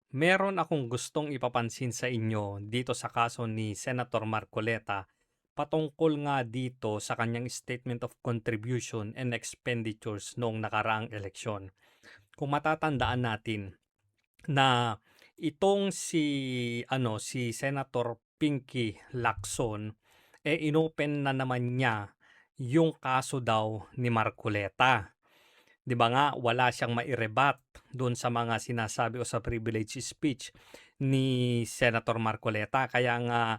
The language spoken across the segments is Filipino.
Meron akong gustong ipapansin sa inyo dito sa kaso ni Senator Marcoleta patungkol nga dito sa kanyang Statement of Contribution and Expenditures noong nakaraang eleksyon. Kung matatandaan natin na itong si Senator Pinky Lacson inopen na naman niya yung kaso daw ni Marcoleta. 'Di ba nga wala siyang mairebat doon sa mga sinasabi o sa privilege speech ni Senator Marcoleta kaya nga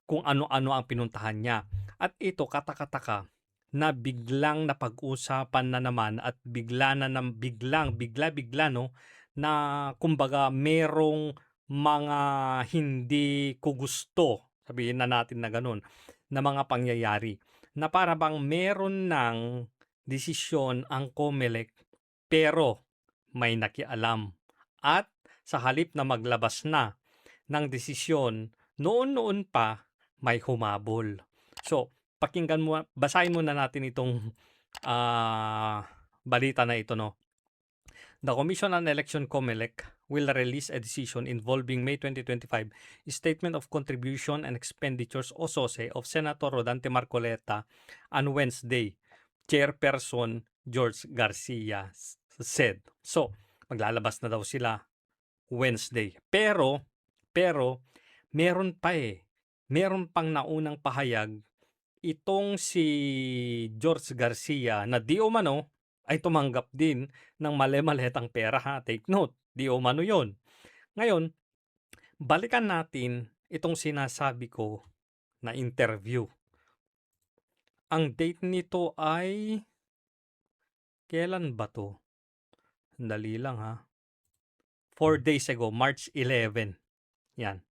kung ano-ano ang pinuntahan niya. At ito katakataka na biglang napag-usapan na naman at bigla-bigla no na kumbaga merong mga hindi ko gusto, sabihin na natin na gano'n, na mga pangyayari na para bang meron ng desisyon ang COMELEC pero may nakialam. At sa halip na maglabas na ng desisyon, noon-noon pa may humabol. So, basahin muna natin itong balita na ito, no? The Commission on Election COMELEC will release a decision involving May 2025 Statement of Contribution and Expenditures o SOSE of Senator Rodante Marcoleta on Wednesday, Chairperson George Garcia said. So, maglalabas na daw sila Wednesday. Pero, meron pa meron pang naunang pahayag itong si George Garcia na di umano ay tumanggap din ng mali-maletang pera ha. Take note, di umano yon. Ngayon, balikan natin itong sinasabi ko na interview. Ang date nito ay kailan ba to? Dali lang ha. 4 days ago, March 11. Yan.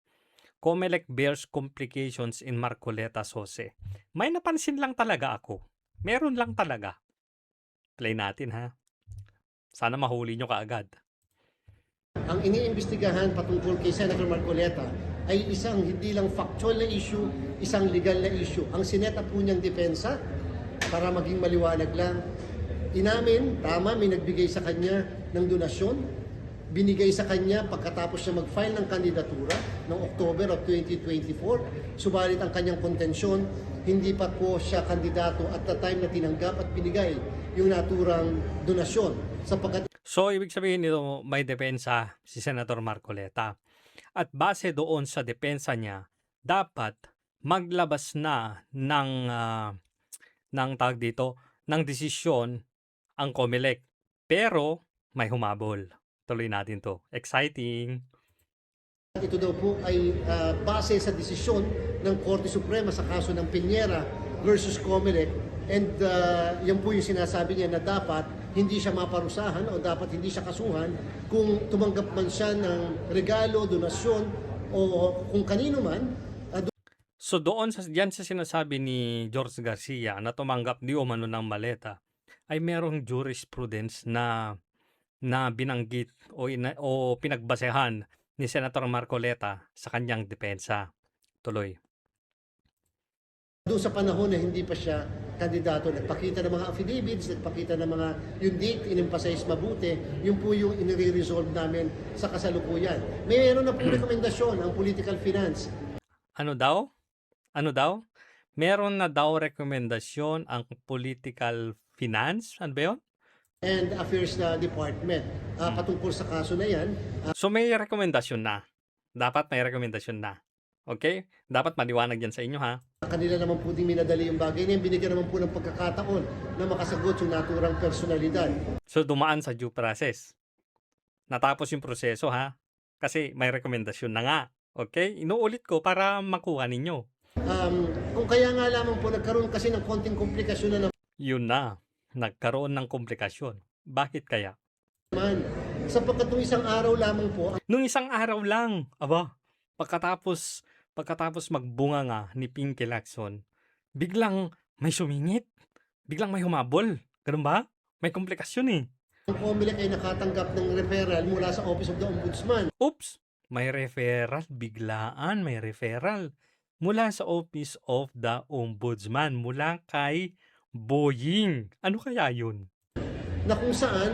COMELEC bears complications in Marcoleta SOSE. May napansin lang talaga ako. Meron lang talaga. Play natin ha. Sana mahuli nyo kaagad. Ang iniimbestigahan patungkol kay Senator Marcoleta ay isang hindi lang factual na issue, isang legal na issue. Ang sineta po niyang depensa, para maging maliwanag lang, inamin, tama, may nagbigay sa kanya ng donasyon, binigay sa kanya pagkatapos siya mag-file ng kandidatura noong October of 2024. Subalit ang kanyang kontensyon, hindi pa po siya kandidato at the time na tinanggap at binigay yung naturang donasyon. So, ibig sabihin nito, may depensa si Senator Marcoleta. At base doon sa depensa niya, dapat maglabas na ng tawag dito, ng desisyon ang COMELEC. Pero may humabol. Tuloy natin to. Exciting! Ito daw po ay base sa desisyon ng Korte Suprema sa kaso ng Piñera versus COMELEC, and yan po yung sinasabi niya na dapat hindi siya maparusahan o dapat hindi siya kasuhan kung tumanggap man siya ng regalo, donasyon o kung kanino man. So doon diyan sa sinasabi ni George Garcia na tumanggap di umano ng maleta ay merong jurisprudence na binanggit o pinagbasehan ni Senator Marcoleta sa kanyang depensa. Tuloy. Doon sa panahon na hindi pa siya kandidato, nagpakita ng mga affidavits, nagpakita ng mga yung date, in-emphasize mabuti, yun po yung inire-resolve namin sa kasalukuyan. Mayroon na po rekomendasyon ang political finance. Ano daw? Meron na daw rekomendasyon ang political finance? Ano ba yun? And Affairs Department patungkol sa kaso na yan. So may rekomendasyon na. Dapat may rekomendasyon na. Okay? Dapat maliwanag yan sa inyo ha. Kanila naman po din minadali yung bagay na yan. Binigyan naman po ng pagkakataon na makasagot yung naturang personalidad. So dumaan sa due process. Natapos yung proseso ha. Kasi may rekomendasyon na nga. Okay? Inuulit ko para makuha ninyo. Kung kaya nga lamang po nagkaroon kasi ng konting komplikasyon na Yun na. Nagkaroon ng komplikasyon. Bakit kaya? naman. Sapagkat nung isang araw lamang po. Nung isang araw lang. Aba, pagkatapos magbunga nga ni Pinky Lacson, biglang may sumingit. Biglang may humabol. Ganun ba? May komplikasyon eh. Ang COMELEC ay nakatanggap ng referral mula sa Office of the Ombudsman. Oops! May referral. Biglaan may referral. Mula sa Office of the Ombudsman. Mula kay Boying. Ano kaya yun? Na kung saan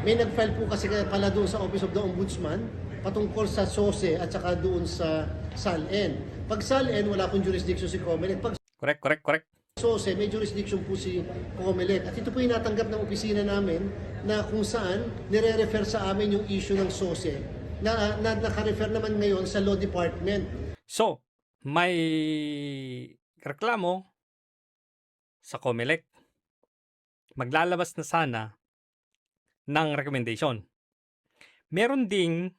may nag-file po kasi pala doon sa Office of the Ombudsman patungkol sa SOSE at saka doon sa SALN. Pag SALN, wala pong jurisdiction si COMELEC. Pag Correct. SOSE, may jurisdiction po si COMELEC. At ito po yung natanggap ng opisina namin na kung saan nire-refer sa amin yung issue ng SOSE na naka-refer naman ngayon sa Law Department. So, may reklamo sa COMELEC. Maglalabas na sana ng recommendation. Meron ding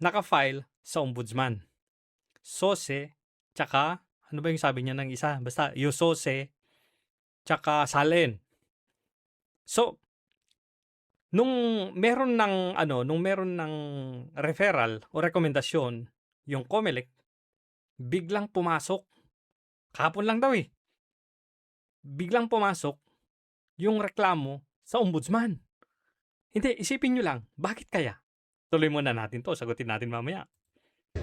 naka-file sa ombudsman. SOSE, tsaka, ano ba yung sabi niya ng isa? Basta, yung SOSE, tsaka SALN. So, nung meron ng referral o rekomendasyon yung COMELEC, biglang pumasok. Kahapon lang daw biglang pumasok yung reklamo sa ombudsman. Hindi, isipin nyo lang, bakit kaya? Tuloy muna natin to, sagutin natin mamaya.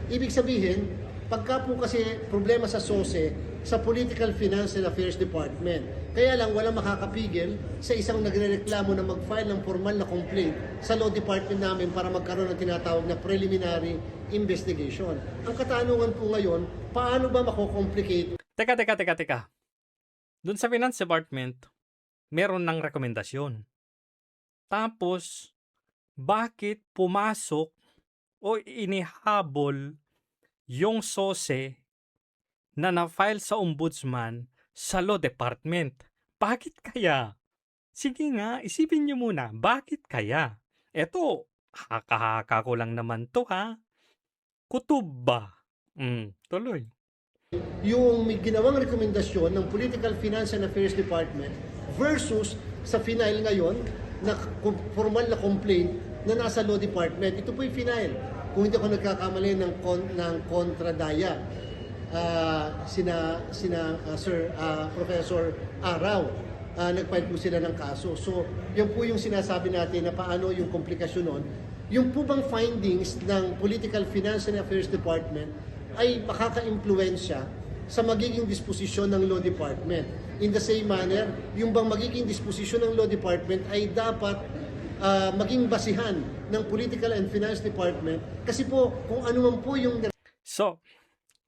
Ibig sabihin, pagka po kasi problema sa SOSE, sa Political Finance and Affairs Department, kaya lang walang makakapigil sa isang nagrereklamo na mag-file ng formal na complaint sa Law Department namin para magkaroon ng tinatawag na preliminary investigation. Ang katanungan po ngayon, paano ba mako-complicate? Teka. Doon sa Finance Department, meron ng rekomendasyon. Tapos, bakit pumasok o inihabol yung SOSE na na-file sa ombudsman sa Law Department? Bakit kaya? Sige nga, isipin nyo muna, bakit kaya? Eto, haka-haka ko lang naman to ha. Kutob ba? Tuloy. Yung may ginawang rekomendasyon ng Political Finance and Affairs Department versus sa final ngayon na formal na complaint na nasa Law Department. Ito po yung final. Kung hindi ako nagkakamali ng kontradaya, Professor Araw, nag-file po sila ng kaso. So, yan po yung sinasabi natin na paano yung komplikasyon nun. Yung po bang findings ng Political Finance and Affairs Department ay makaka-impluensya sa magiging disposisyon ng Law Department. In the same manner, yung bang magiging disposisyon ng Law Department ay dapat maging basihan ng Political and Finance Department kasi po kung ano man po yung... So,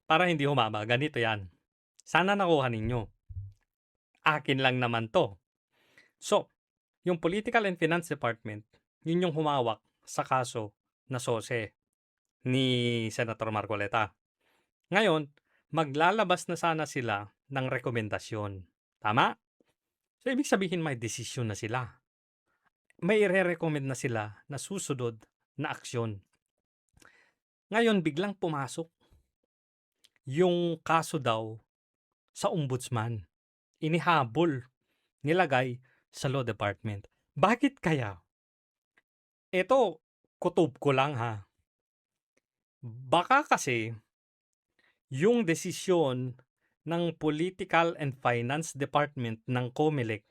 para hindi humaba, ganito yan. Sana nakuha ninyo. Akin lang naman to. So, yung Political and Finance Department, yun yung humawak sa kaso na SOSE ni Senator Marcoleta. Ngayon, maglalabas na sana sila ng rekomendasyon. Tama? So, ibig sabihin may desisyon na sila. May i-recommend na sila na susunod na aksyon. Ngayon, biglang pumasok yung kaso daw sa ombudsman. Inihabol, nilagay sa Law Department. Bakit kaya? Ito, kutob ko lang ha. Baka kasi yung desisyon ng Political and Finance Department ng COMELEC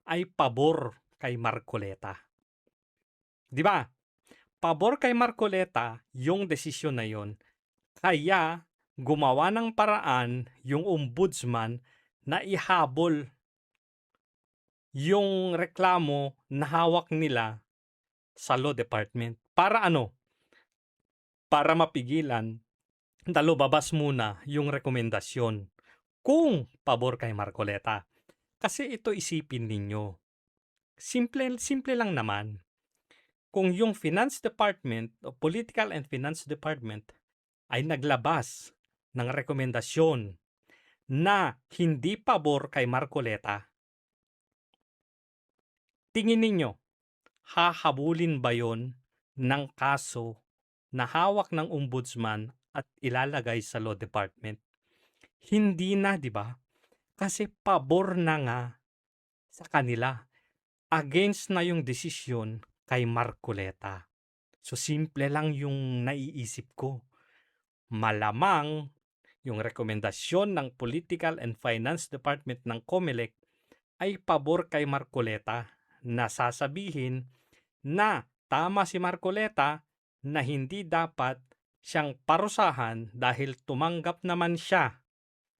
ay pabor kay Marcoleta. Di ba? Pabor kay Marcoleta yung desisyon na yon. Kaya gumawa ng paraan yung ombudsman na ihabol yung reklamo na hawak nila sa Law Department. Para ano? Para mapigilan na lumabas muna yung rekomendasyon kung pabor kay Marcoleta. Kasi ito isipin ninyo. Simple lang naman. Kung yung Finance Department o Political and Finance Department ay naglabas ng rekomendasyon na hindi pabor kay Marcoleta, tingin ninyo, hahabulin ba yon ng kaso na hawak ng ombudsman at ilalagay sa Law Department? Hindi na, di ba? Kasi pabor na nga sa kanila. Against na yung desisyon kay Marcoleta. So, simple lang yung naiisip ko. Malamang yung rekomendasyon ng Political and Finance Department ng COMELEC ay pabor kay Marcoleta na sasabihin na tama si Marcoleta na hindi dapat siyang parusahan dahil tumanggap naman siya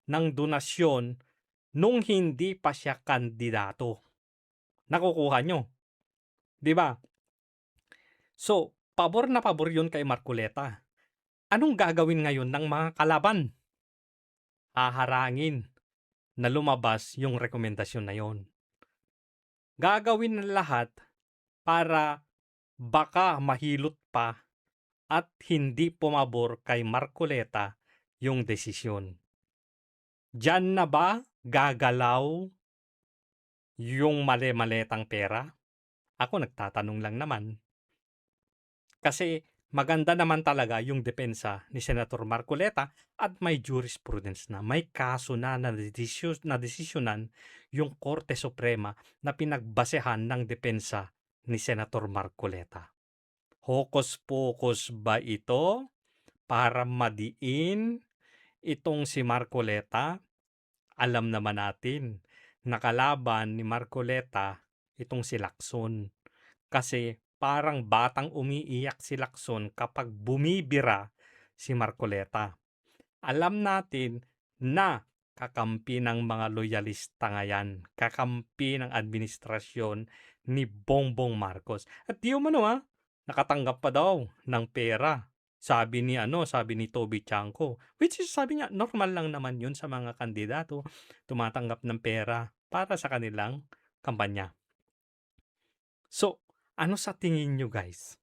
ng donasyon nung hindi pa siya kandidato. Nakukuha nyo. 'Di ba? So, Pabor na pabor yun kay Marcoleta. Anong gagawin ngayon ng mga kalaban? Haharangin na lumabas yung rekomendasyon na yon. Gagawin ng lahat para baka mahilot pa at hindi pumabor kay Marcoleta yung desisyon. Diyan na ba gagalaw yung mali-maletang pera? Ako nagtatanong lang naman. Kasi maganda naman talaga yung depensa ni Senator Marcoleta at may jurisprudence na, may kaso na desisyonan yung Korte Suprema na pinagbasehan ng depensa ni Senator Marcoleta. Hokus-pokus ba ito para madiin itong si Marcoleta? Alam naman natin na kalaban ni Marcoleta itong si Lacson. Kasi parang batang umiiyak si Lacson kapag bumibira si Marcoleta. Alam natin na kakampi ng mga loyalista ngayon, kakampi ng administrasyon ni Bongbong Marcos. At di umano nakatanggap pa daw ng pera. Sabi ni Toby Chanco, which is sabi niya, normal lang naman yun sa mga kandidato, tumatanggap ng pera para sa kanilang kampanya. So, ano sa tingin nyo guys?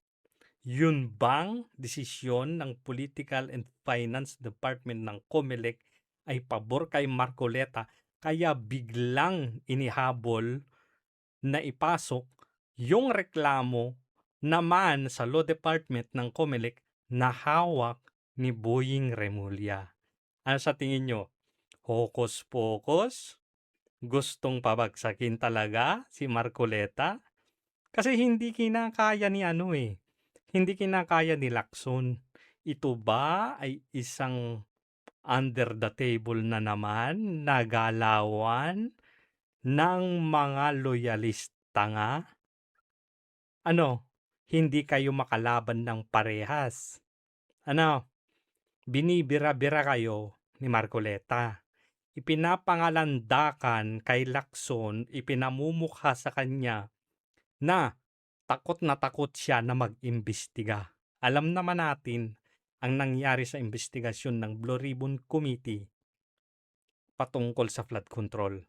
Yun bang desisyon ng Political and Finance Department ng COMELEC ay pabor kay Marcoleta kaya biglang inihabol na ipasok yung reklamo naman sa Law Department ng COMELEC na hawak ni Boying Remulla? Ano sa tingin nyo? Hokus-pokus? Gustong pabagsakin talaga si Marcoleta? Kasi hindi kinakaya ni hindi kinakaya ni Lacson. Ito ba ay isang under the table na naman na galawan ng mga loyalista nga? Hindi kayo makalaban ng parehas. Binibira-bira kayo ni Marcoleta. Ipinapangalandakan kay Lacson, ipinamumukha sa kanya na takot siya na mag-imbestiga. Alam naman natin ang nangyari sa investigasyon ng Blue Ribbon Committee patungkol sa flood control.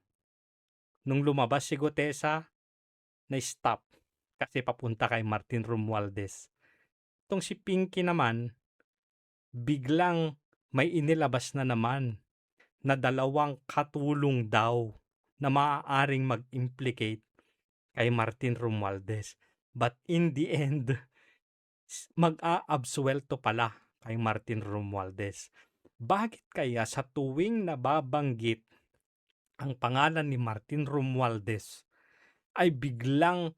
Nung lumabas si Gutesa, na-stop kasi papunta kay Martin Romualdez. Itong si Pinky naman, biglang may inilabas na naman na 2 katulong daw na maaaring mag-implicate kay Martin Romualdez. But in the end, mag-aabsuelto pala kay Martin Romualdez. Bakit kaya sa tuwing nababanggit ang pangalan ni Martin Romualdez ay biglang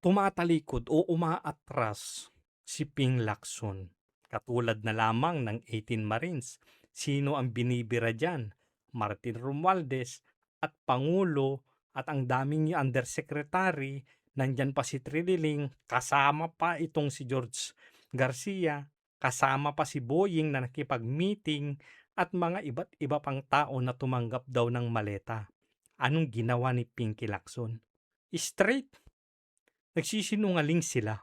tumatalikod o umaatras si Ping Lacson? Katulad na lamang ng 18 Marines. Sino ang binibira dyan? Martin Romualdez at Pangulo at ang daming undersecretary. Nandyan pa si Trililing, kasama pa itong si George Garcia, kasama pa si Boying na nakipag-meeting at mga iba't iba pang tao na tumanggap daw ng maleta. Anong ginawa ni Pinky Lacson? Straight. Nagsisinungaling sila.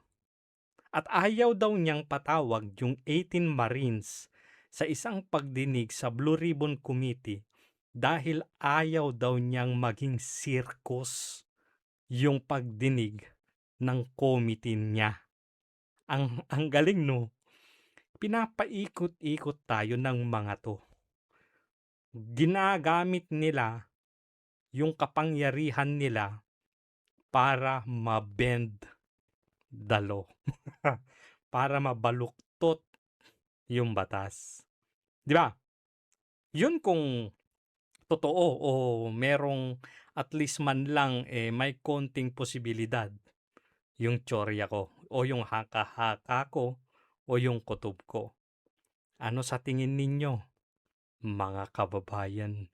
At ayaw daw niyang patawag yung 18 Marines sa isang pagdinig sa Blue Ribbon Committee dahil ayaw daw niyang maging circus yung pagdinig ng committee niya. Ang galing no? Pinapaikot-ikot tayo ng mga to. Ginagamit nila yung kapangyarihan nila para ma-bend the law. Para mabaluktot yung batas. Di ba? Yun kung totoo o merong at least man lang may konting posibilidad yung tsorya ko o yung haka-haka ko o yung kutob ko. Ano sa tingin ninyo, mga kababayan?